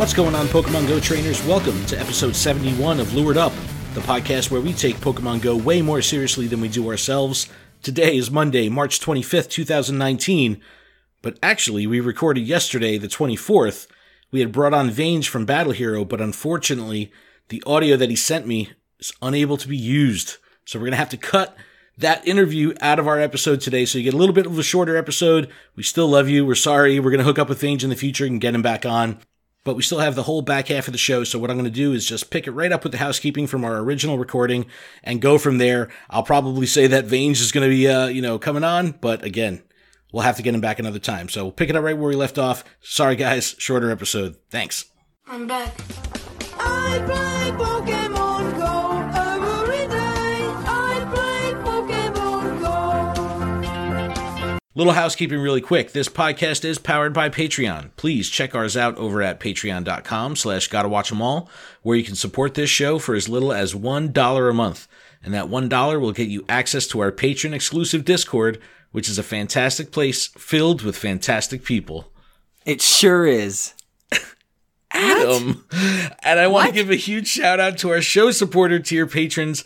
What's going on, Pokemon Go trainers? Welcome to episode 71 of Lured Up, the podcast where we take Pokemon Go way more seriously than we do ourselves. Today is Monday, March 25th, 2019, but actually we recorded yesterday, the 24th. We had brought on Vange from Battle Hero, but unfortunately, the audio that he sent me is unable to be used. So we're going to have to cut that interview out of our episode today, so you get a little bit of a shorter episode. We still love you. We're sorry. We're going to hook up with Vange in the future and get him back on. But we still have the whole back half of the show, so what I'm going to do is just pick it right up with the housekeeping from our original recording and go from there. I'll probably say that Vange is going to be, coming on, but again, we'll have to get him back another time. So we'll pick it up right where we left off. Sorry, guys. Shorter episode. Thanks. I'm back. I play Pokemon Go every day. I play Pokemon Go. Little housekeeping really quick. This podcast is powered by Patreon. Please check ours out over at patreon.com/gottawatchemall, where you can support this show for as little as $1 a month. And that $1 will get you access to our patron exclusive Discord, which is a fantastic place filled with fantastic people. It sure is. Adam. And I want to give a huge shout out to our show supporter tier patrons.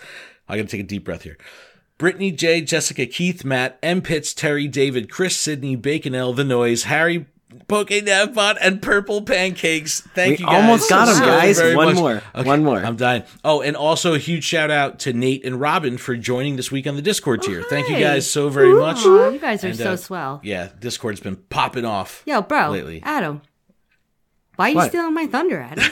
I got to take a deep breath here. Brittany, J, Jessica, Keith, Matt, M. Pitts, Terry, David, Chris, Sydney, Baconell, The Noise, Harry, PokeNavBot, and Purple Pancakes. Thank you guys. Almost got them, guys. Very One much. more. Okay, One more. I'm dying. Oh, and also a huge shout out to Nate and Robin for joining this week on the Discord tier. Thank you guys so very much. Aw, you guys are And, so swell. Yeah, Discord's been popping off. Yo, bro, lately. Adam. Why are you What? stealing my thunder, Adam?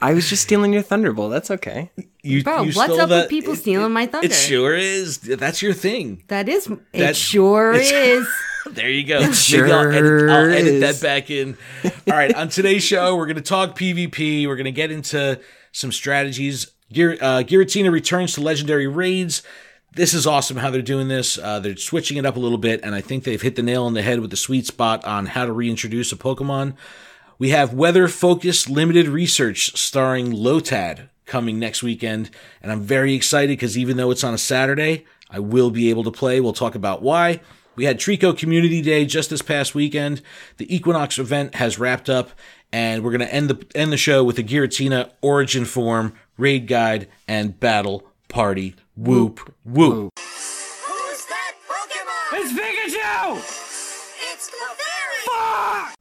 I was just stealing your Thunderbolt. That's okay. Bro, You what's stole up that- with people stealing my thunder? It sure is. That's your thing. That is, That- it sure it's- is. There you go. Maybe sure I'll edit is. that back in. All right, on today's show, we're going to talk PvP. We're going to get into some strategies. Giratina returns to legendary raids. This is awesome how they're doing this. They're switching it up a little bit, and I think they've hit the nail on the head with the sweet spot on how to reintroduce a Pokemon. We have weather-focused limited research starring Lotad coming next weekend, and I'm very excited because even though it's on a Saturday, I will be able to play. We'll talk about why. We had Treecko Community Day just this past weekend. The Equinox Event has wrapped up, and we're going to end the show with the Giratina Origin Forme, Raid Guide, and Battle Party. Whoop, whoop. Who's that Pokemon? It's Pikachu! It's Clefairy.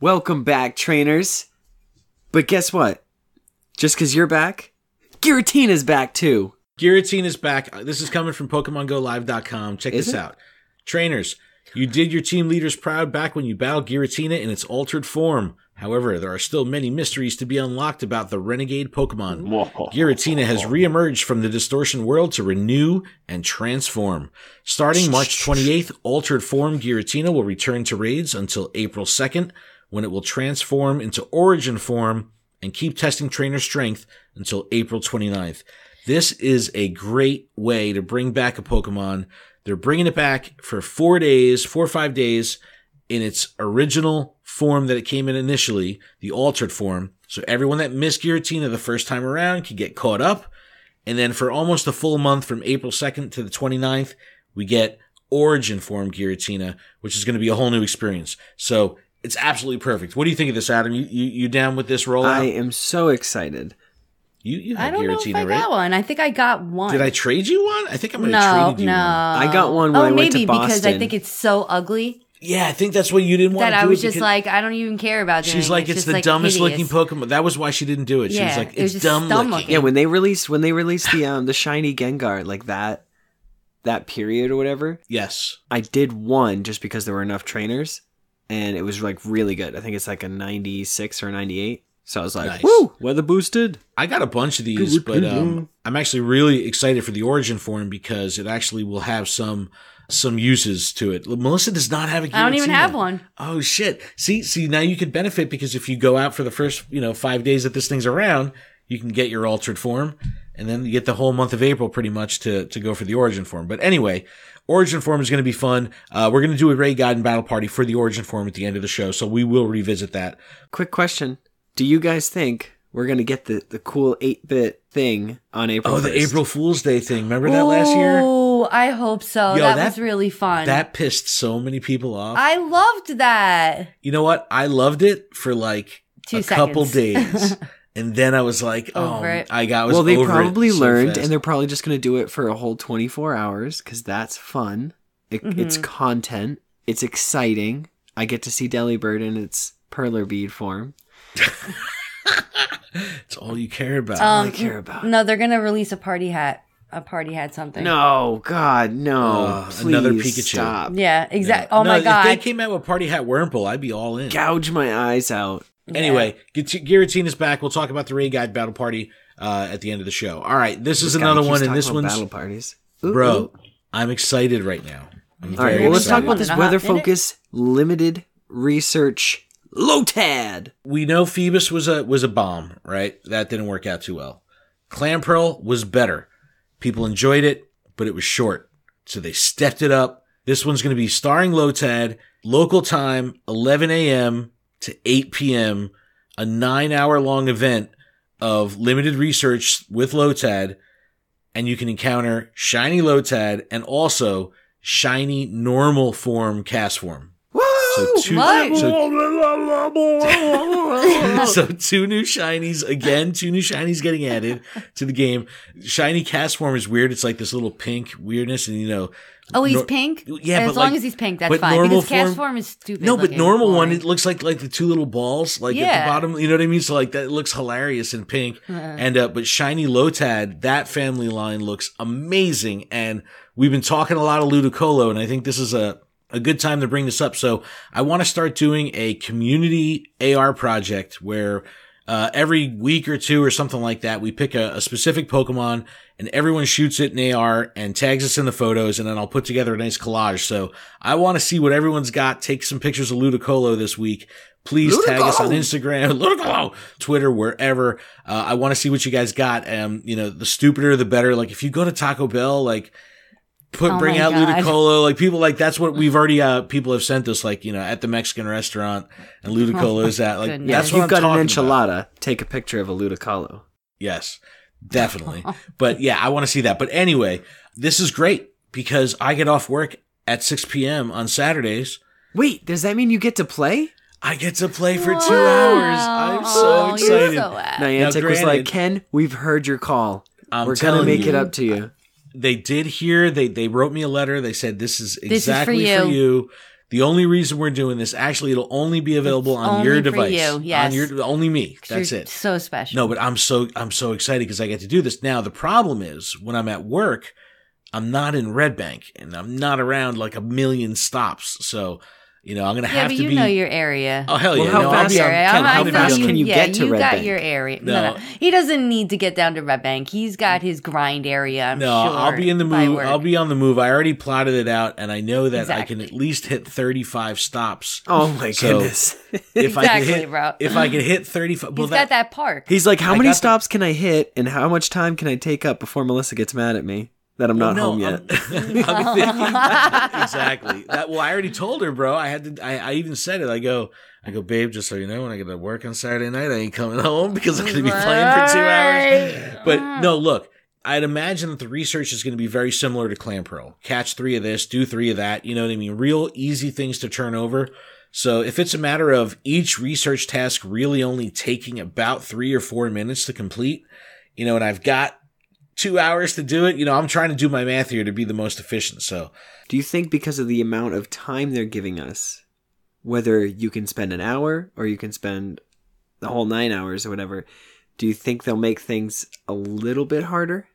Welcome back, trainers. But guess what? Just because you're back, Giratina's back too. Giratina's back. This is coming from PokemonGoLive.com. Check Is this it? out. Trainers, you did your team leaders proud back when you battled Giratina in its altered form. However, there are still many mysteries to be unlocked about the renegade Pokemon. Giratina has reemerged from the distortion world to renew and transform. Starting March 28th, altered form Giratina will return to raids until April 2nd, when it will transform into Origin Forme and keep testing trainer strength until April 29th. This is a great way to bring back a Pokemon. They're bringing it back for 4 or 5 days in its original form that it came in initially, the altered form. So everyone that missed Giratina the first time around can get caught up. And then for almost a full month from April 2nd to the 29th, we get Origin Forme Giratina, which is going to be a whole new experience. So it's absolutely perfect. What do you think of this, Adam? You down with this rollout? I am so excited. You I have don't know Giratina, if I right? got one. I think I got one. Did I trade you one? I think I might No, have traded you no. one. I got one when I went to maybe because Boston. I think it's so ugly Yeah, I think that's what you didn't want that to do. I was it just because like, I don't even care about doing she's like, it. it's just, the like, dumbest looking hideous. Pokemon. That was why she didn't do it. She was Yeah, like, it was it's just dumb dumb looking. Yeah, when they released the shiny Gengar, like that period or whatever, Yes. I did one just because there were enough trainers, and it was like really good. I think it's like a 96 or 98. So I was like, Nice. woo, weather boosted. I got a bunch of these, but I'm actually really excited for the Origin Form because it actually will have some uses to it. Melissa does not have a Giratina. I don't even have one. Oh shit. See, now you could benefit because if you go out for the first, 5 days that this thing's around, you can get your altered form and then you get the whole month of April pretty much to go for the Origin Form. But anyway, Origin Form is going to be fun. We're going to do a raid guide and battle party for the Origin Form at the end of the show, so we will revisit that. Quick question. Do you guys think we're going to get the cool 8-bit thing on April 1st? Oh, the April Fool's Day thing. Remember that last year? Oh, I hope so. Yo, that that- was really fun. That pissed so many people off. I loved that. You know what? I loved it for like a couple days. And then I was like, Over it. Well, they probably learned, fast. and they're probably just going to do it for a whole 24 hours because that's fun. It's content. It's exciting. I get to see Delibird in its perler bead form. It's all you care about. All I care about. No, they're gonna release a party hat. A party hat something. No, God, no. Please another Pikachu. Stop. Yeah, exactly. Oh my If god. they came out with Party Hat Wurmple, I'd be all in. Gouge my eyes out. Anyway, Giratina's back. We'll talk about the Raid Guide Battle Party at the end of the show. All right, this is another one, and this one's battle parties. Ooh, bro. ooh. I'm excited right now. I'm All right, very well, let's talk excited. about this Minute. Weather Focus Limited Research Lotad. We know Phoebus was a bomb, right? That didn't work out too well. Clamperl was better. People enjoyed it, but it was short. So they stepped it up. This one's going to be starring Lotad, local time, 11 a.m. to 8 p.m., a 9-hour-long event of limited research with Lotad, and you can encounter shiny Lotad and also shiny normal form cast form. So two new shinies again. 2 new shinies getting added to the game. Shiny cast form is weird. It's like this little pink weirdness, and Oh, he's pink? Yeah, as but long like- as he's pink, that's but fine. normal Because cast form- form is stupid. No, but looking, normal one, boring. it looks like the 2 little balls, like at the Yeah. bottom. You know what I mean? So like that looks hilarious in pink. And but shiny Lotad, that family line looks amazing. And we've been talking a lot of Ludicolo, and I think this is a good time to bring this up. So I want to start doing a community AR project where every week or 2 or something like that, we pick a specific Pokemon and everyone shoots it in AR and tags us in the photos, and then I'll put together a nice collage. So I want to see what everyone's got. Take some pictures of Ludicolo this week. Please tag us on Instagram, Ludicolo, Twitter, wherever. I want to see what you guys got. The stupider, the better. Like if you go to Taco Bell, like bring my out God. Ludicolo. Like people like that's what we've already people have sent us. Like at the Mexican restaurant, and Ludicolo's at like goodness. that's If what you've I'm got an talking about. enchilada, take a picture of a Ludicolo. Yes, definitely. But yeah, I want to see that. But anyway, this is great because I get off work at 6 p.m. on Saturdays. Wait, does that mean you get to play? I get to play for 2 hours. I'm so excited. You're so happy. Niantic was granted- like, Ken, we've heard your call. I'm We're going to telling make you. it up to you. They did hear, they wrote me a letter. They said, this is This is for exactly for you. The only reason we're doing this, actually, it'll only be available on only your for device. you, yes. Only me. That's You're it. So special. No, but I'm so excited because I get to do this. Now, the problem is when I'm at work, I'm not in Red Bank and I'm not around like a million stops. So, I'm going to Yeah, have but to you be. know your area. Oh, hell Well, yeah. how No, fast- Ken, how how know fast can you get to you Red got Bank? your area. No. No. He doesn't need to get down to Red Bank. He's got his grind area. I'm No, sure, I'll be in the by move. work. I'll be on the move. I already plotted it out, and I know that I can Exactly. at least hit 35 stops. Oh, my So, goodness. If I Exactly, could hit, bro. if I could hit 35, well, He's got that park. He's like, how I many got the- stops can I hit, and how much time can I take up before Melissa gets mad at me that I'm not home yet? I'm thinking, exactly. I already told her, bro. I even said it. I go, babe, just so you know, when I get to work on Saturday night, I ain't coming home because I'm going to be playing for 2 hours. But no, look, I'd imagine that the research is going to be very similar to Clamperl. Catch 3 of this, do 3 of that. You know what I mean? Real easy things to turn over. So if it's a matter of each research task really only taking about 3 or 4 minutes to complete, and I've got 2 hours to do it, I'm trying to do my math here to be the most efficient. So Do you think because of the amount of time they're giving us, whether you can spend an hour or you can spend the whole 9 hours or whatever, do you think they'll make things a little bit harder?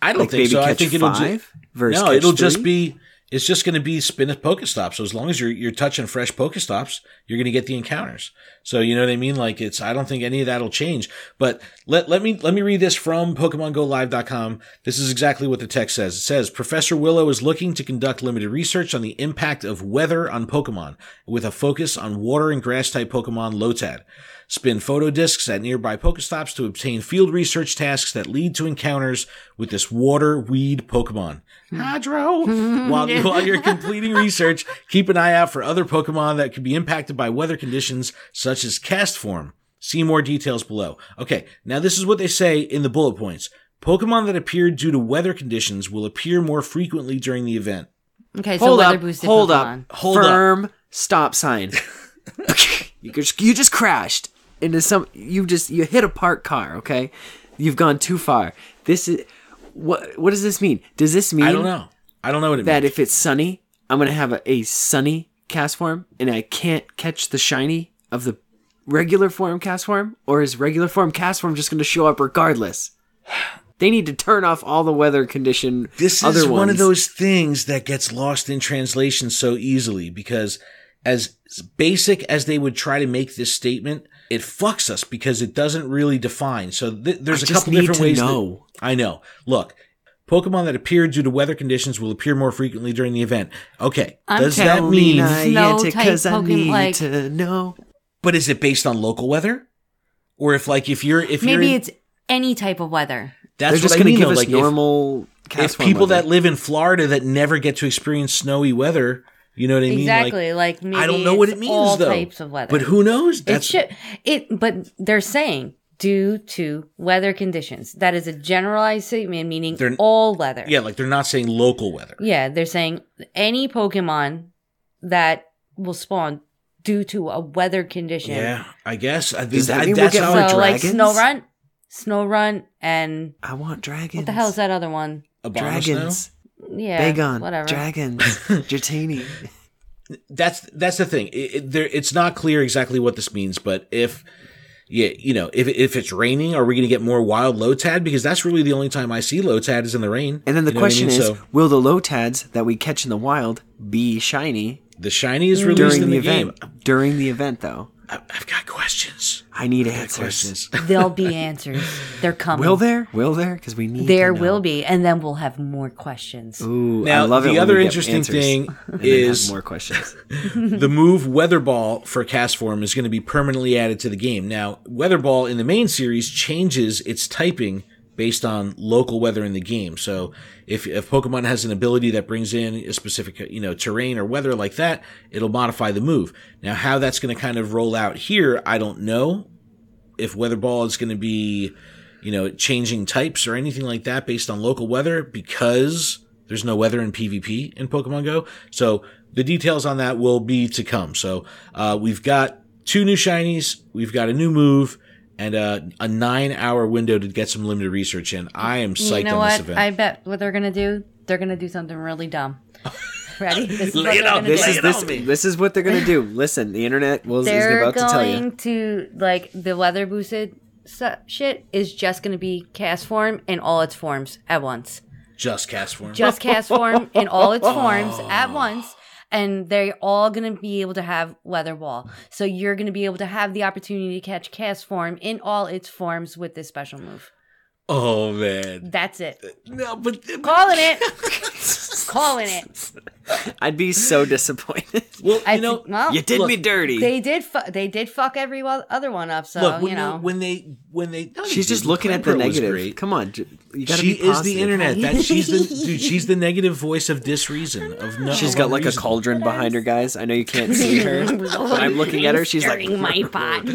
I don't Like think maybe so. I catch think it'll 5 versus no, catch it'll 3? just be. It's just going to be spin a Pokestops. So as long as you're touching fresh Pokestops, you're going to get the encounters. So you know what I mean? Like I don't think any of that'll change. But let me read this from PokemonGoLive.com. This is exactly what the text says. It says, Professor Willow is looking to conduct limited research on the impact of weather on Pokemon, with a focus on water and grass type Pokemon Lotad. Spin photo discs at nearby Pokestops to obtain field research tasks that lead to encounters with this water weed Pokemon. Hydro! While you're completing research, keep an eye out for other Pokemon that could be impacted by weather conditions such as cast form. See more details below. Okay, now this is what they say in the bullet points. Pokemon that appeared due to weather conditions will appear more frequently during the event. Okay, so Hold weather up, boosted hold Pokemon. up, firm stop sign. You just crashed. into you hit a parked car, okay? You've gone too far. This is what does this mean? Does this mean I don't know what it that means. if it's sunny, I'm going to have a sunny cast form and I can't catch the shiny of the regular form cast form, or is regular form cast form just going to show up regardless? They need to turn off all the weather condition. This is one of those things that gets lost in translation so easily, because as basic as they would try to make this statement, it fucks us because it doesn't really define. So there's a couple different ways. I know. Look, Pokemon that appear due to weather conditions will appear more frequently during the event. Okay, does that mean snow type Pokemon? Like, to know. But is it based on local weather, or if you're maybe it's any type of weather? That's They're just going to give us normal. If people that live in Florida that never get to experience snowy weather, you know what I mean? Exactly. Like maybe I don't know what it means all though. Types of weather. But who knows? But they're saying due to weather conditions. That is a generalized statement, meaning all weather. Yeah, like they're not saying local weather. Yeah, they're saying any Pokemon that will spawn due to a weather condition. Yeah, I guess. Does that mean we'll get more dragons? Like Snow-Run, and I want dragons. What the hell is that other one? Dragons. Yeah, Bagon. Whatever. Dragons. Giratina. That's the thing. It's not clear exactly what this means, but if it's raining, are we going to get more wild Lotad? Because that's really the only time I see Lotad is in the rain. And then the question is, will the Lotads that we catch in the wild be shiny? The shiny is released in the game. During the event, though. I've got questions. I need answers. There'll be answers. They're coming. Will there? Because we need There to know. will be, and then we'll have more questions. Ooh, now, I love it. The other interesting thing is more questions. The move Weather Ball for cast form is going to be permanently added to the game. Now, Weather Ball in the main series changes its typing based on local weather in the game. So if Pokemon has an ability that brings in a specific, terrain or weather like that, it'll modify the move. Now, how that's going to kind of roll out here, I don't know. If Weather Ball is going to be, changing types or anything like that based on local weather, because there's no weather in PvP in Pokemon Go. So the details on that will be to come. So we've got 2 new shinies, we've got a new move, and a 9-hour window to get some limited research in. I am psyched on this event. I bet what they're going to do, they're going to do something really dumb. Ready? This is This is what they're going to do. Listen, the internet is about to tell you. They're going to, the weather boosted shit is just going to be cast form in all its forms at once. Just cast form? Just cast form in all its forms at once. And they're all going to be able to have Weather Ball. So you're going to be able to have the opportunity to catch cast form in all its forms with this special move. Oh, man. That's it. No, but... Calling it. Calling it. I'd be so disappointed. Well, you did me dirty. They did fuck every other one up, so, look, when they she's just looking at the negative. Come on. You gotta be positive. Is the internet. She's the negative voice of disreason. She's got like a cauldron behind her, guys. I know you can't see her. But I'm looking at her. She's like, my pot.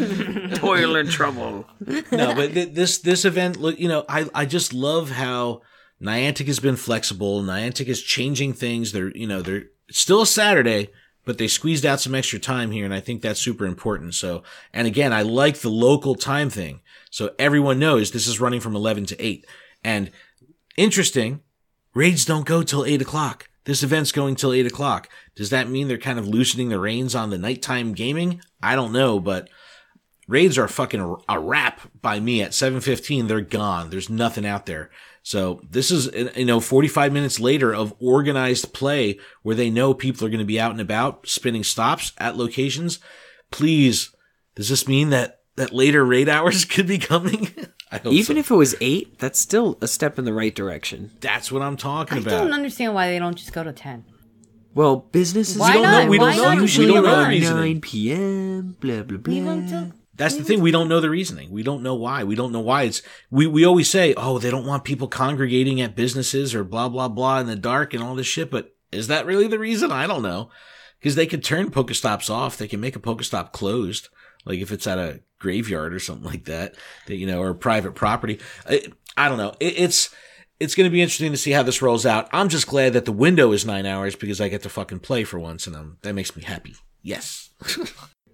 Toil and trouble. No, but this event, look, I just love how Niantic has been flexible. Niantic is changing things. They're it's still a Saturday, but they squeezed out some extra time here, and I think that's super important. So, and again, I like the local time thing. So everyone knows this is running from 11 to 8. And interesting, raids don't go till 8 o'clock. This event's going till 8 o'clock. Does that mean they're kind of loosening the reins on the nighttime gaming? I don't know, but raids are fucking a wrap by me. At 7:15, they're gone. There's nothing out there. So this is, 45 minutes later of organized play where they know people are going to be out and about, spinning stops at locations. Please, does this mean that later raid hours could be coming? I hope Even if it was 8, that's still a step in the right direction. That's what I'm talking about. I don't understand why they don't just go to 10. Well, businesses... Why not? We don't know the reasoning. 9 p.m., blah, blah, blah. That's the thing. We don't know the reasoning. We don't know why. We don't know why it's, we always say, oh, they don't want people congregating at businesses or blah, blah, blah in the dark and all this shit. But is that really the reason? I don't know. Because they could turn Pokestops off. They can make a Pokestop closed. Like if it's at a graveyard or something like that, or private property. I don't know. It's going to be interesting to see how this rolls out. I'm just glad that the window is 9 hours because I get to fucking play for once and that makes me happy. Yes.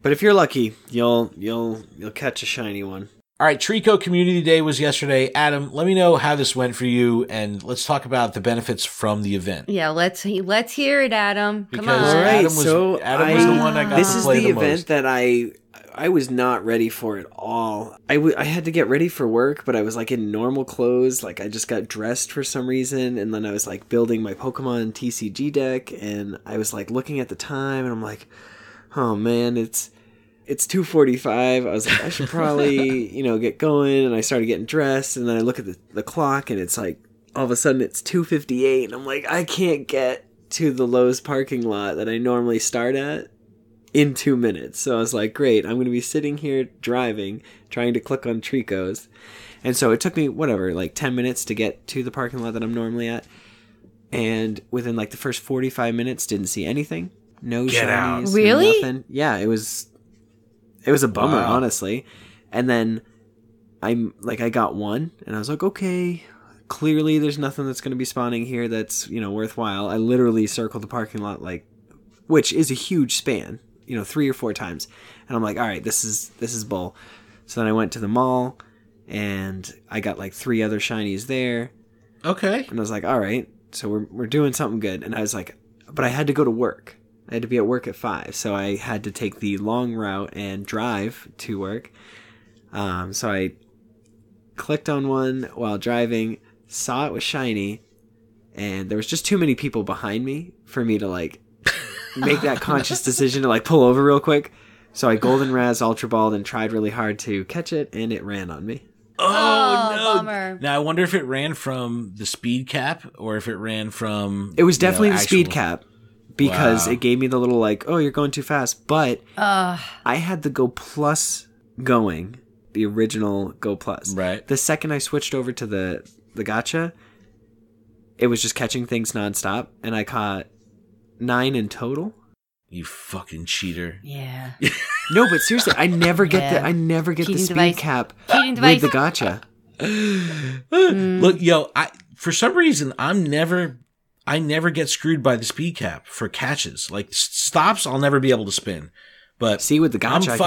But if you're lucky, you'll catch a shiny one. All right, Treecko Community Day was yesterday. Adam, let me know how this went for you, and let's talk about the benefits from the event. Yeah, let's hear it, Adam. Come Because on. All right, Adam was the one that got this to is play the the event most. that I was not ready for at all. I had to get ready for work, but I was like in normal clothes. Like I just got dressed for some reason, and then I was like building my Pokemon TCG deck, and I was like looking at the time, and I'm like, oh man, it's 2:45. I was like, I should probably, get going. And I started getting dressed. And then I look at the clock and it's like, all of a sudden it's 2:58. And I'm like, I can't get to the Lowe's parking lot that I normally start at in 2 minutes. So I was like, great, I'm going to be sitting here driving, trying to click on Treeckos. And so it took me, like 10 minutes to get to the parking lot that I'm normally at. And within like the first 45 minutes, didn't see anything. No shinies. Really? Nothing. Yeah, it was a bummer, honestly. And then I got one, and I was like, okay, clearly there's nothing that's going to be spawning here that's, worthwhile. I literally circled the parking lot, which is a huge span, 3 or 4 times. And I'm like, all right, this is bull. So then I went to the mall, and I got 3 other shinies there. Okay. And I was like, all right, so we're doing something good. And I was like, but I had to go to work. I had to be at work at 5, so I had to take the long route and drive to work. So I clicked on one while driving, saw it was shiny, and there was just too many people behind me for me to make that conscious decision to pull over real quick. So I golden raz Ultra Balled and tried really hard to catch it, and it ran on me. Oh, no. Bummer. Now, I wonder if it ran from the speed cap or if it ran from... It was definitely the actual... speed cap. Because Wow. it gave me the little oh, you're going too fast. But I had the Go Plus going, the original Go Plus. Right. The second I switched over to the gacha, it was just catching things nonstop, and I caught 9 in total. You fucking cheater. Yeah. No, but seriously, I never get Yeah. the Cheating speed device. cap Cheating with device. the gacha. Look, yo, for some reason, I never get screwed by the speed cap for catches. Stops, I'll never be able to spin. But See, with the gacha,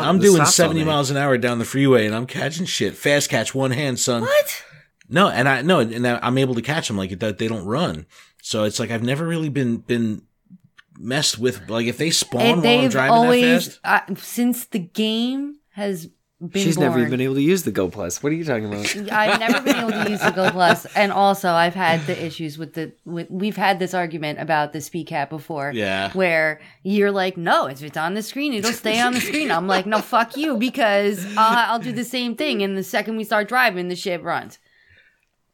I'm doing 70 miles an hour down the freeway, and I'm catching shit. Fast catch, one hand, son. What? No, and I'm able to catch them they don't run. So it's I've never really been messed with. If they spawn while I'm driving that fast. Since the game has been She's born, never even been able to use the Go Plus. What are you talking about? I've never been able to use the Go Plus, and also I've had the issues with we've had this argument about the speed cap before. Yeah. Where you're like, no, if it's on the screen, it'll stay on the screen. I'm like, no, fuck you, because I'll do the same thing, and the second we start driving, the shit runs.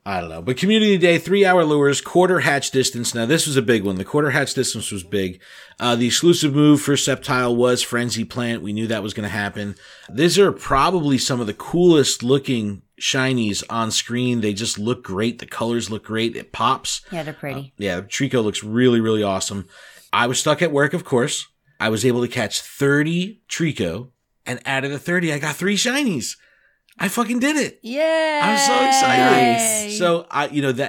I don't know. But Community Day, 3-hour lures, quarter hatch distance. Now, this was a big one. The quarter hatch distance was big. The exclusive move for Sceptile was Frenzy Plant. We knew that was going to happen. These are probably some of the coolest looking shinies on screen. They just look great. The colors look great. It pops. Yeah, they're pretty. Treecko looks really, really awesome. I was stuck at work, of course. I was able to catch 30 Treecko, and out of the 30, I got 3 shinies. I fucking did it. Yeah. I'm so excited. Nice. So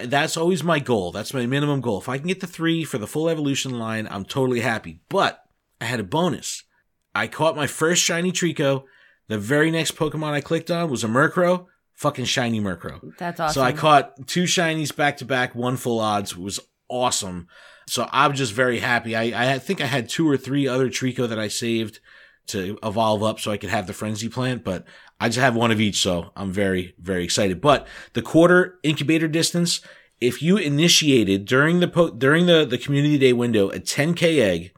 that's always my goal. That's my minimum goal. If I can get the 3 for the full evolution line, I'm totally happy. But I had a bonus. I caught my first shiny Treecko. The very next Pokemon I clicked on was a Murkrow. Fucking shiny Murkrow. That's awesome. So I caught 2 shinies back to back, 1 full odds. It was awesome. So I'm just very happy. I think I had 2 or 3 other Treecko that I saved to evolve up so I could have the Frenzy Plant, but I just have 1 of each, so I'm very, very excited. But the quarter incubator distance, if you initiated during the Community Day window a 10K egg,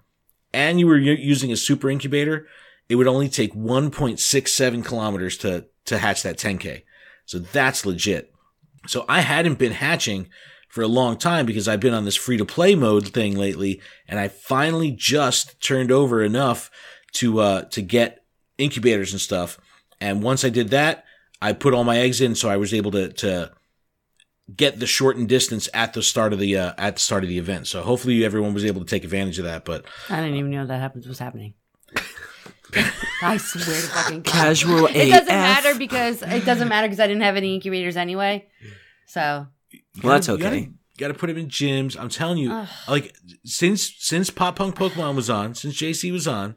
and you were using a super incubator, it would only take 1.67 kilometers to hatch that 10K. So that's legit. So I hadn't been hatching for a long time because I've been on this free-to-play mode thing lately, and I finally just turned over enough to get incubators and stuff. And once I did that, I put all my eggs in, so I was able to get the shortened distance at the start of the event. So hopefully everyone was able to take advantage of that. But I didn't even know that was happening. I swear to fucking God. Casual AF. It doesn't matter because I didn't have any incubators anyway. So Well, that's okay. You gotta put him in gyms. I'm telling you, since Pop Punk Pokemon was on, since JC was on,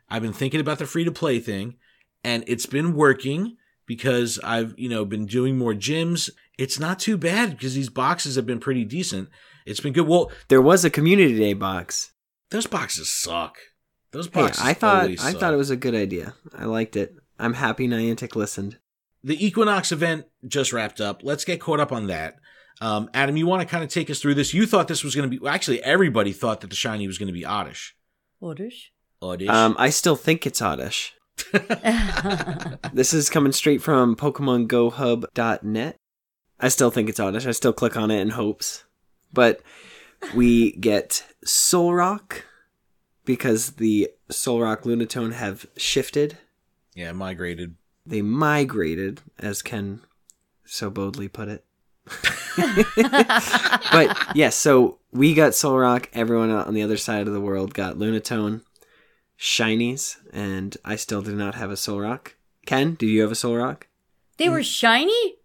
I've been thinking about the free-to-play thing, and it's been working because I've, been doing more gyms. It's not too bad because these boxes have been pretty decent. It's been good. Well, there was a Community Day box. Those boxes suck. Those boxes I thought it was a good idea. I liked it. I'm happy Niantic listened. The Equinox event just wrapped up. Let's get caught up on that. Adam, you want to kind of take us through this? You thought this was going to be... Actually, everybody thought that the shiny was going to be Oddish. Oddish? I still think it's Oddish. This is coming straight from PokemonGoHub.net. I still think it's Oddish. I still click on it in hopes. But we get Solrock because the Solrock Lunatone have shifted. Yeah, migrated. They migrated, as Ken so boldly put it. But yes, so we got Solrock. Everyone on the other side of the world got Lunatone shinies, and I still do not have a Solrock. Ken, do you have a Solrock? They were shiny?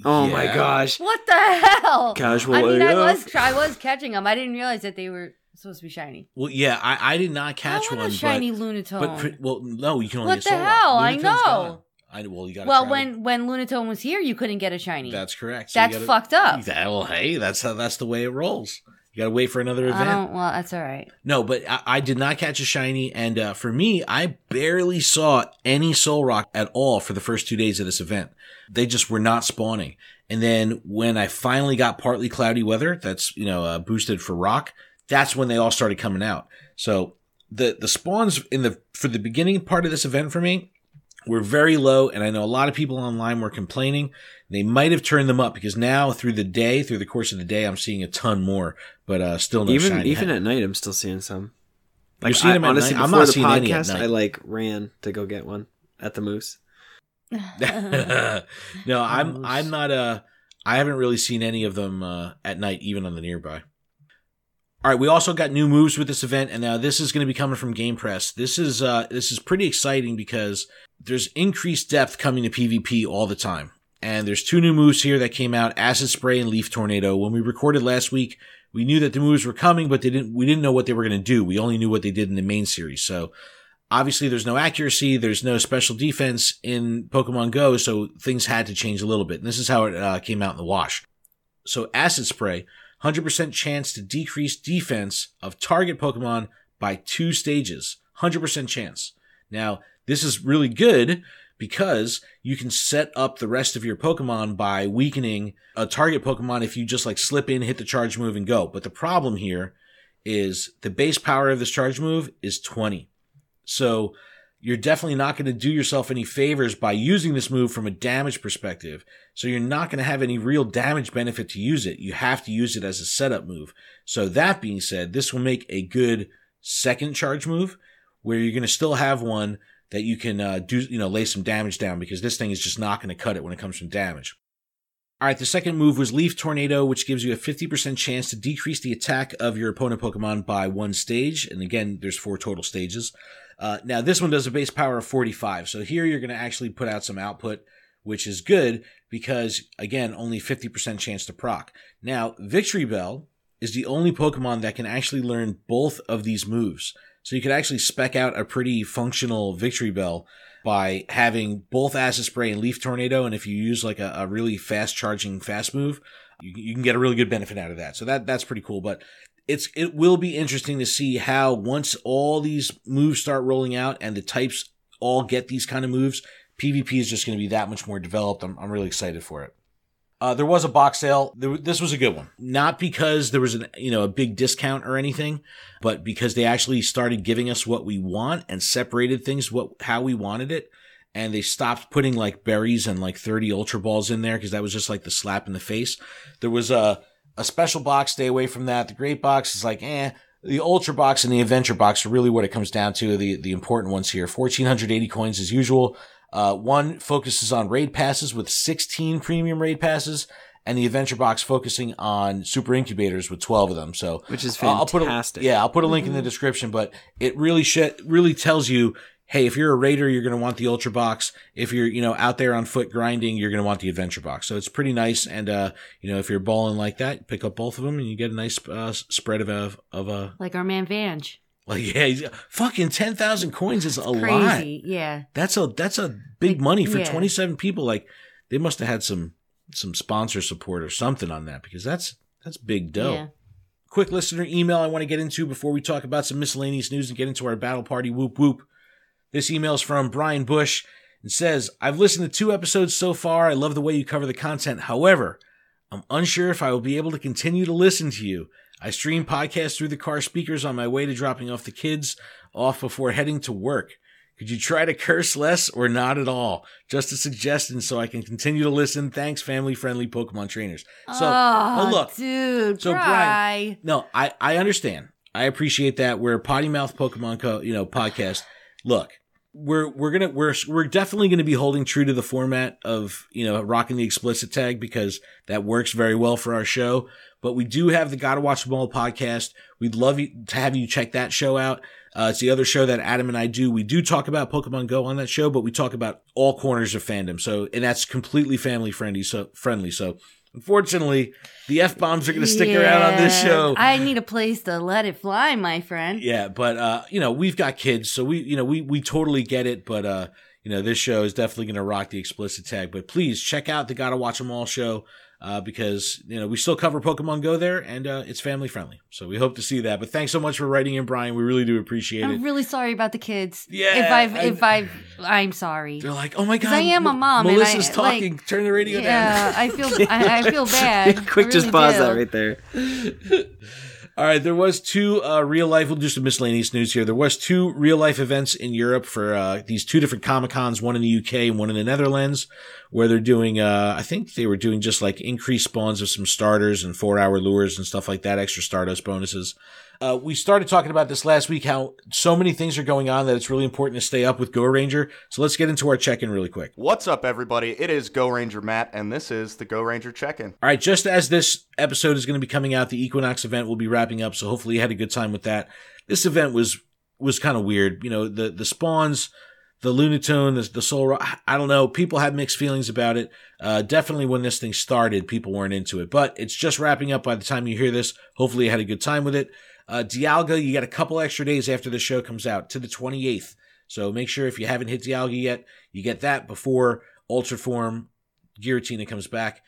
Oh my gosh! What the hell? Casual. I mean, I was catching them. I didn't realize that they were supposed to be shiny. Well, yeah, I did not catch I want one. A shiny Lunatone. But no, you can only what get Solrock. the hell? Lunatone's I know. gone. You got. Well, when Lunatone was here, you couldn't get a shiny. That's correct. So that's fucked up. Well, hey, that's the way it rolls. You got to wait for another event. Well, that's all right. No, but I did not catch a shiny, and for me, I barely saw any Solrock at all for the first 2 days of this event. They just were not spawning. And then when I finally got partly cloudy weather, that's boosted for rock, that's when they all started coming out. So the spawns for the beginning part of this event for me were very low, and I know a lot of people online were complaining. They might have turned them up because now through the course of the day, I'm seeing a ton more, but still no shiny. Even at night, I'm still seeing some. You're seeing them honestly, at night? I'm not seeing any at night. I ran to go get one at the Moose. No, I'm not. I haven't really seen any of them at night, even on the nearby. All right, we also got new moves with this event, and now this is going to be coming from Game Press. This is pretty exciting because there's increased depth coming to PvP all the time. And there's 2 new moves here that came out, Acid Spray and Leaf Tornado. When we recorded last week, we knew that the moves were coming, but we didn't know what they were going to do. We only knew what they did in the main series. So obviously there's no accuracy, there's no special defense in Pokemon Go, so things had to change a little bit. And this is how it came out in the wash. So Acid Spray, 100% chance to decrease defense of target Pokemon by 2 stages. 100% chance. Now, this is really good because you can set up the rest of your Pokemon by weakening a target Pokemon if you just slip in, hit the charge move, and go. But the problem here is the base power of this charge move is 20. So you're definitely not going to do yourself any favors by using this move from a damage perspective. So you're not going to have any real damage benefit to use it. You have to use it as a setup move. So that being said, this will make a good second charge move where you're going to still have one that you can lay some damage down because this thing is just not going to cut it when it comes from damage. All right, the second move was Leaf Tornado, which gives you a 50% chance to decrease the attack of your opponent Pokemon by 1 stage. And again, there's 4 total stages. Now, this one does a base power of 45. So here you're going to actually put out some output, which is good because, again, only 50% chance to proc. Now, Victory Bell is the only Pokemon that can actually learn both of these moves. So you could actually spec out a pretty functional Victory Bell by having both Acid Spray and Leaf Tornado. And if you use a really fast charging fast move, you can get a really good benefit out of that. So that's pretty cool. But it will be interesting to see how once all these moves start rolling out and the types all get these kind of moves, PvP is just going to be that much more developed. I'm really excited for it. There was a box sale. This was a good one. Not because there was a big discount or anything, but because they actually started giving us what we want and separated things how we wanted it. And they stopped putting berries and 30 Ultra Balls in there because that was just the slap in the face. There was a special box. Stay away from that. The great box is The Ultra Box and the Adventure Box are really what it comes down to. The important ones here. 1,480 coins as usual. One focuses on raid passes with 16 premium raid passes, and the Adventure Box focusing on super incubators with 12 of them. So, which is fantastic. I'll put a link in the description, but it really tells you, hey, if you're a raider, you're going to want the Ultra Box. If you're, out there on foot grinding, you're going to want the Adventure Box. So it's pretty nice. And, if you're balling like that, pick up both of them and you get a nice, spread of like our man Vange. Like, yeah, fucking 10,000 coins is a lot. Crazy, yeah. That's a big money for yeah. 27 people. Like, they must have had some sponsor support or something on that, because that's big dough. Yeah. Quick listener email I want to get into before we talk about some miscellaneous news and get into our battle party whoop whoop. This email is from Brian Bush and says, I've listened to 2 episodes so far. I love the way you cover the content. However, I'm unsure if I will be able to continue to listen to you. I stream podcasts through the car speakers on my way to dropping off the kids off before heading to work. Could you try to curse less or not at all? Just a suggestion so I can continue to listen. Thanks, family-friendly Pokemon trainers. So, look. Dude, so Brian, no, I understand. I appreciate that. We're a potty mouth Pokemon podcast. Look, we're definitely gonna be holding true to the format of, rocking the explicit tag, because that works very well for our show. But we do have the Gotta Watch Them All podcast. We'd love to have you check that show out. It's the other show that Adam and I do. We do talk about Pokemon Go on that show, but we talk about all corners of fandom. So, and that's completely family friendly. So, unfortunately, the F-bombs are going to stick around on this show. I need a place to let it fly, my friend. Yeah, but we've got kids, so we totally get it. But this show is definitely going to rock the explicit tag. But please check out the Gotta Watch Them All show. Because, we still cover Pokemon Go there, and it's family friendly. So we hope to see that. But thanks so much for writing in, Brian. We really do appreciate it. I'm really sorry about the kids. Yeah. I'm sorry. They're like, oh my God. I am a mom. Melissa's and talking. Turn the radio down. Yeah, I feel bad. Quick, I just really pause do. that right there. All right, there was 2 real life, we'll do some miscellaneous news here. There was 2 real life events in Europe for these 2 different Comic-Cons, one in the UK and one in the Netherlands, where they're doing, I think they were doing just like increased spawns of some starters and 4-hour lures and stuff like that, extra Stardust bonuses. We started talking about this last week, how so many things are going on that it's really important to stay up with Go Ranger. So let's get into our check-in really quick. What's up, everybody? It is Go Ranger Matt, and this is the Go Ranger check-in. All right, just as this episode is going to be coming out, the Equinox event will be wrapping up, so hopefully you had a good time with that. This event was kind of weird. The spawns, the Lunatone, the Soul Rock, I don't know. People had mixed feelings about it. Definitely when this thing started, people weren't into it. But it's just wrapping up by the time you hear this. Hopefully you had a good time with it. Dialga, you got a couple extra days after the show comes out to the 28th. So make sure if you haven't hit Dialga yet, you get that before Ultra Form Giratina comes back.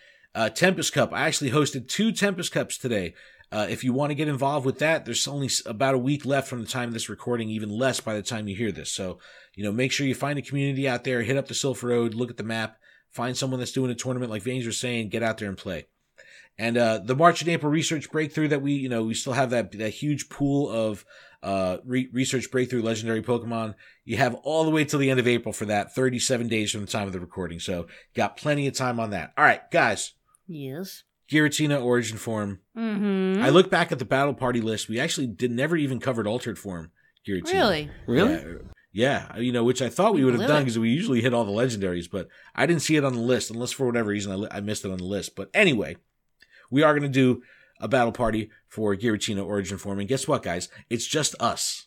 Tempest Cup. I actually hosted 2 Tempest Cups today. If you want to get involved with that, there's only about a week left from the time of this recording, even less by the time you hear this. So, make sure you find a community out there, hit up the Silph Road, look at the map, find someone that's doing a tournament like Vange was saying, get out there and play. And the March and April research breakthrough that we still have that huge pool of research breakthrough legendary Pokemon. You have all the way till the end of April for that, 37 days from the time of the recording. So got plenty of time on that. All right, guys. Yes. Giratina Origin Forme. Mm-hmm. I look back at the battle party list. We actually never even covered Altered Form Giratina. Really? Yeah, which I thought we would have blew done it. because we usually hit all the legendaries, but I didn't see it on the list unless for whatever reason I missed it on the list. But anyway, we are going to do a battle party for Giratina Origin Forme. And guess what, guys? It's just us.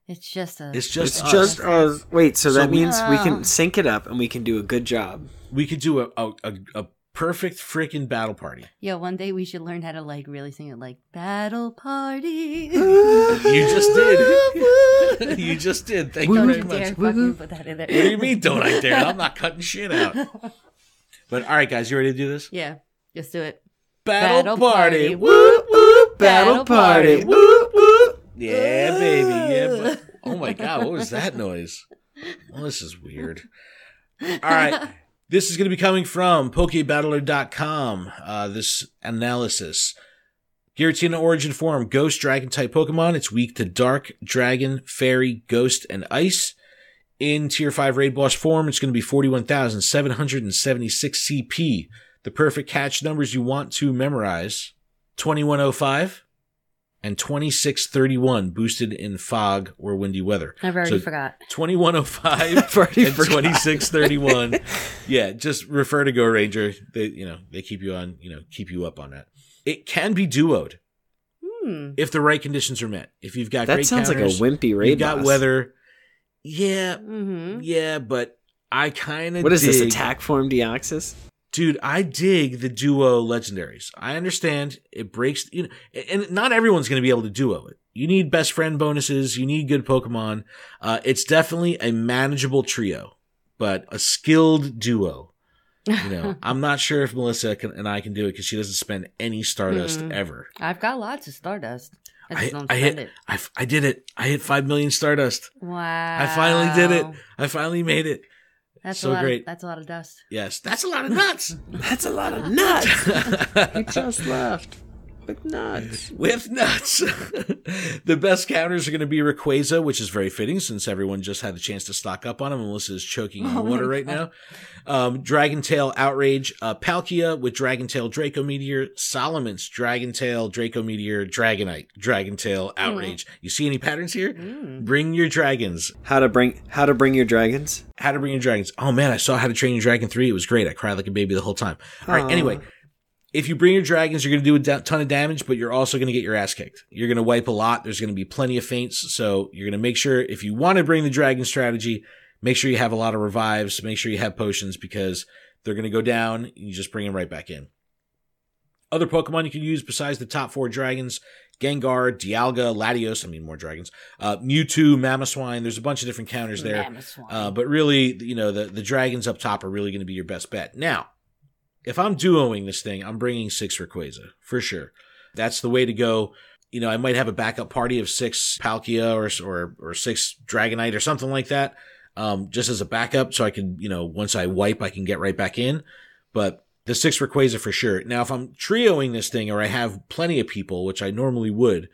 It's just us. It's just us. Wait, so that means we Oh. can sync it up and we can do a good job. We could do a perfect freaking battle party. Yeah, one day we should learn how to really sing it like battle party. You just did. You just did. Thank you Don't very you much. dare fucking put that in there. What do you mean, don't I dare? I'm not cutting shit out. But all right, guys, you ready to do this? Yeah, just do it. Battle party. Whoop, whoop. Battle party. Whoop, whoop. Yeah, baby. Yeah. But, oh my God, what was that noise? Well, this is weird. All right. This is going to be coming from PokeBattler.com. This analysis. Giratina Origin Forme, Ghost Dragon type Pokemon. It's weak to Dark, Dragon, Fairy, Ghost, and Ice. In Tier 5 Raid Boss form, it's going to be 41,776 CP. The perfect catch numbers you want to memorize: 2105 and 2631, boosted in fog or windy weather. I've already forgot. 2105 I've already and forgot. 2631. Yeah, just refer to Go Ranger. They keep you on, keep you up on that. It can be duoed if the right conditions are met. If you've got That great sounds counters, like a wimpy raid you've got boss. weather. Yeah, Mm-hmm. yeah, but I kind of What is this, attack form Deoxys? Dude, I dig the duo legendaries. I understand it breaks, and not everyone's going to be able to duo it. You need best friend bonuses. You need good Pokemon. It's definitely a manageable trio, but a skilled duo. You know, I'm not sure if Melissa and I can do it because she doesn't spend any Stardust ever. I've got lots of Stardust. I just don't I spend hit, it. I did it. I hit 5 million Stardust. Wow. I finally did it. I finally made it. That's so great. That's a lot of dust. Yes, that's a lot of nuts. That's a lot of nuts. He just left with nuts. With nuts. The best counters are going to be Rayquaza, which is very fitting since everyone just had the chance to stock up on him. Melissa is choking on water right now. Dragon Tail Outrage, Palkia with Dragon Tail Draco Meteor, Salamence, Dragon Tail Draco Meteor, Dragonite, Dragon Tail Outrage. You see any patterns here? Bring your dragons. How to bring your dragons? How to bring your dragons. Oh man, I saw How to Train Your Dragon 3. It was great. I cried like a baby the whole time. All right, anyway. If you bring your dragons, you're going to do a ton of damage, but you're also going to get your ass kicked. You're going to wipe a lot. There's going to be plenty of feints. So you're going to make sure, if you want to bring the dragon strategy, make sure you have a lot of revives. Make sure you have potions because they're going to go down. You just bring them right back in. Other Pokemon you can use besides the top 4 dragons, Gengar, Dialga, Latios, more dragons, Mewtwo, Mamoswine. There's a bunch of different counters there. But really, you know, the dragons up top are really going to be your best bet. Now, if I'm duoing this thing, I'm bringing 6 Rayquaza, for sure. That's the way to go. You know, I might have a backup party of 6 Palkia or 6 Dragonite or something like that, just as a backup so I can, you know, once I wipe, I can get right back in. But the 6 Rayquaza for sure. Now, if I'm trioing this thing or I have plenty of people, which I normally would,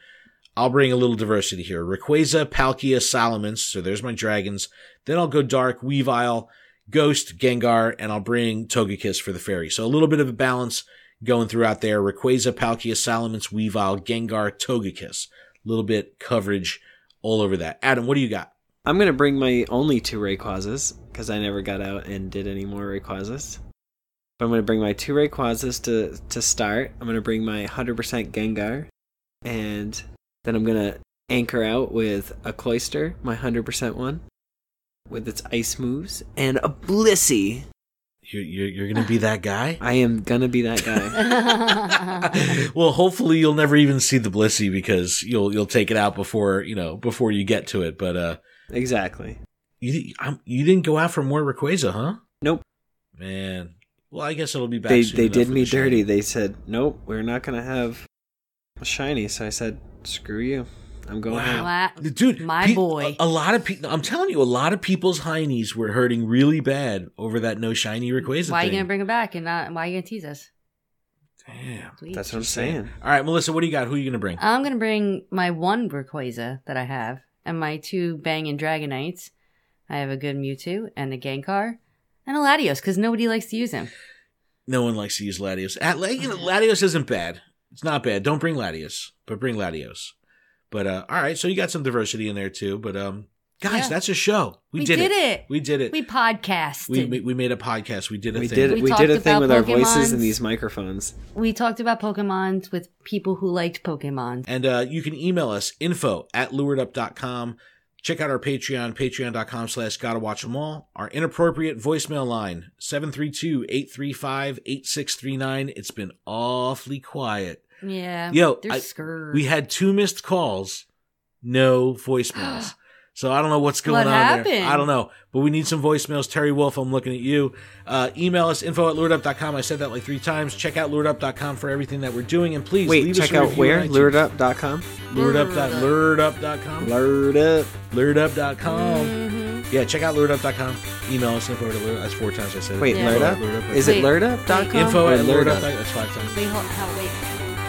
I'll bring a little diversity here. Rayquaza, Palkia, Salamence, so there's my dragons. Then I'll go Dark, Weavile, Ghost, Gengar, and I'll bring Togekiss for the fairy. So a little bit of a balance going throughout there. Rayquaza, Palkia, Salamence, Weavile, Gengar, Togekiss. A little bit coverage all over that. Adam, what do you got? I'm going to bring my only 2 Rayquazas because I never got out and did any more Rayquazas. But I'm going to bring my 2 Rayquazas to start. I'm going to bring my 100% Gengar. And then I'm going to anchor out with a Cloyster, my 100% one, with its ice moves, and a Blissey. You're going to be that guy? I am going to be that guy. Well, hopefully you'll never even see the Blissey because you'll take it out before you get to it. But exactly. You didn't go out for more Rayquaza, huh? Nope. Man. Well, I guess it'll be back They soon did me the dirty. They said, nope, we're not going to have a shiny. So I said, screw you. I'm going home. Wow. Dude, boy. A lot of people, I'm telling you, a lot of people's heinies were hurting really bad over that no shiny Rayquaza Why are you thing. going to bring it back and why are you going to tease us? Damn. Please. That's what I'm saying. All right, Melissa, what do you got? Who are you going to bring? I'm going to bring my 1 Rayquaza that I have and my 2 Bangin' Dragonites. I have a good Mewtwo and a Gengar and a Latios because nobody likes to use him. No one likes to use Latios. Latios isn't bad. It's not bad. Don't bring Latios, but bring Latios. But, all right, so you got some diversity in there, too. But, guys, that's a show. We did it. We did it. We podcasted. We made a podcast. We did a We thing. did a thing with our voices Pokemons. and these microphones. We talked about Pokemon with people who liked Pokemon. And you can email us, info@luredup.com. Check out our Patreon, patreon.com/gottawatchemall. Our inappropriate voicemail line, 732-835-8639. It's been awfully quiet. Yeah. Yo, they're scared. we had 2 missed calls, no voicemails. So I don't know what's going on happened? there. I don't know. But we need some voicemails. Terry Wolf, I'm looking at you. Email us, info@luredup.com. I said that like 3 times. Check out luredup.com for everything that we're doing. And please leave us a review. Check out where? on iTunes. Luredup.com? Luredup.com. Luredup. Luredup.com. Yeah, check out luredup.com. Email us, info@luredup. That's 4 times I said it. Wait, Yeah. Luredup? Is it luredup.com? Info@luredup.com. That's 5 times. Wait, wait.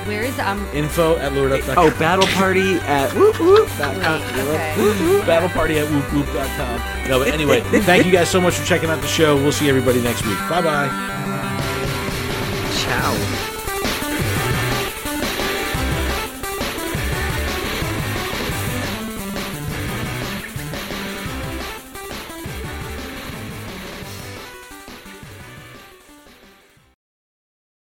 Where is it? Info@luredup.com. Oh, battle party at whoop.com. Okay. Battle party at whoop.com. No, but anyway, thank you guys so much for checking out the show. We'll see everybody next week. Bye-bye. Ciao.